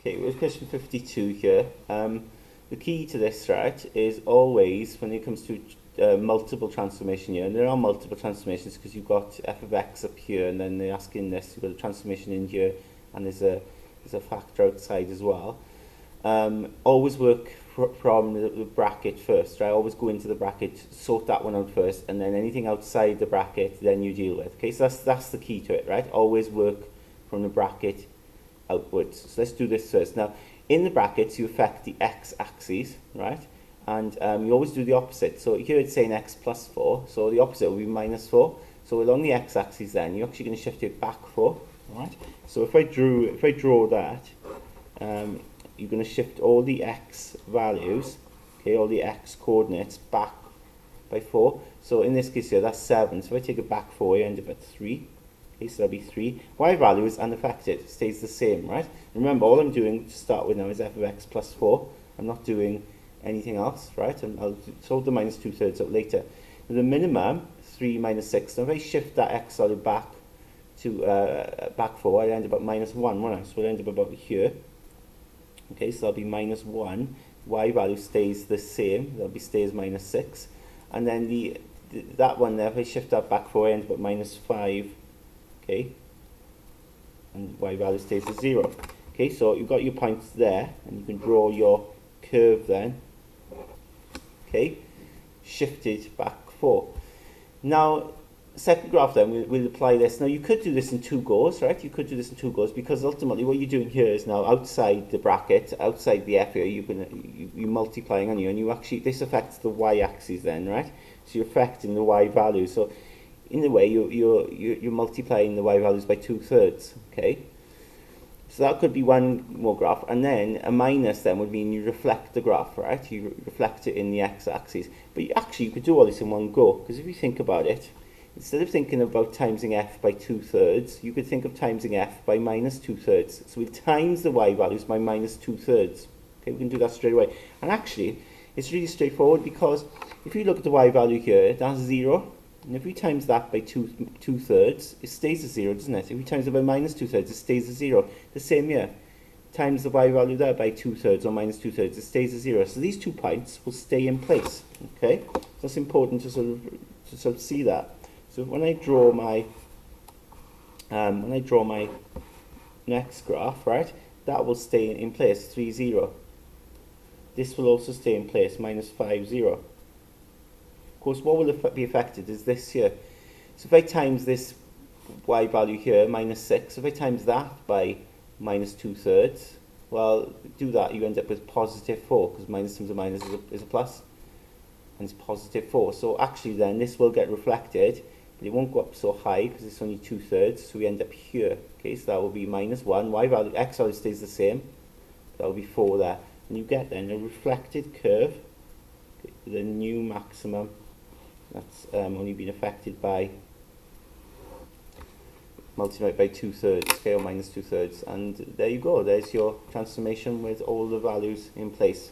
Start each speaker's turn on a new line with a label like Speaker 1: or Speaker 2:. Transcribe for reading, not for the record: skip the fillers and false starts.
Speaker 1: Okay, with question 52 here, the key to this, right, is always when it comes to multiple transformation here, and there are multiple transformations because you've got f of x up here, and then they're asking this, you've got a transformation in here, and there's a factor outside as well. Always work from the bracket first, right? Always go into the bracket, sort that one out first, and then anything outside the bracket, then you deal with. Okay, so that's the key to it, right? Always work from the bracket outwards. So let's do this first. Now, in the brackets, you affect the x-axis, right? And you always do the opposite. So here it's saying x plus 4, so the opposite will be minus 4. So along the x-axis then, you're actually going to shift it back 4, right? So if I draw that, you're going to shift all the x values, okay, all the x coordinates back by 4. So in this case here, that's 7. So if I take it back 4, you end up at 3. Okay, so that'll be 3. Y value is unaffected, stays the same, right? Remember, all I'm doing to start with now is f of x plus 4. I'm not doing anything else, right? And I'll solve the minus 2/3 up later. The minimum, 3 minus 6. Now if I shift that x value back to back 4, I end up at minus 1, won't I? So we'll end up about here. Okay, so that'll be minus 1. Y value stays the same. That'll be stays minus 6. And then that one there, if I shift that back 4, I end up at minus 5. Okay, and y value stays at 0. Okay, so you've got your points there, and you can draw your curve then. Okay, shifted back 4. Now, second graph then, we'll apply this. Now, you could do this in 2 goes, right? You could do this in 2 goes, because ultimately what you're doing here is now outside the bracket, outside the f here, you're multiplying on you, and you actually, this affects the y-axis then, right? So you're affecting the y value. So in a way, you're multiplying the y values by 2/3, okay? So that could be one more graph, and then a minus then would mean you reflect the graph, right? You reflect it in the x-axis. But you could do all this in one go, because if you think about it, instead of thinking about timesing f by 2/3, you could think of timesing f by minus 2/3. So we times the y values by minus 2/3. Okay, we can do that straight away. And actually, it's really straightforward, because if you look at the y value here, that's 0. And if we times that by 2/3, it stays at 0, doesn't it? If we times it by minus 2/3, it stays at 0. The same here. Times the y value there by 2/3 or minus 2/3, it stays at 0. So these 2 points will stay in place. Okay? So it's important to sort of see that. So when I draw my next graph, right, that will stay in place, 3, 0. This will also stay in place, minus 5, 0. Of course, what will be affected is this here. So if I times this y value here, minus 6, if I times that by minus 2/3, well, do that, you end up with positive 4, because minus times a minus is a plus, and it's positive 4. So actually then, this will get reflected, but it won't go up so high, because it's only 2/3, so we end up here. Okay, so that will be minus 1, y value, x value stays the same, that will be 4 there. And you get then a reflected curve, okay, with a new maximum. That's only been affected by multiplied by 2/3, okay, or minus 2/3, and there you go. There's your transformation with all the values in place.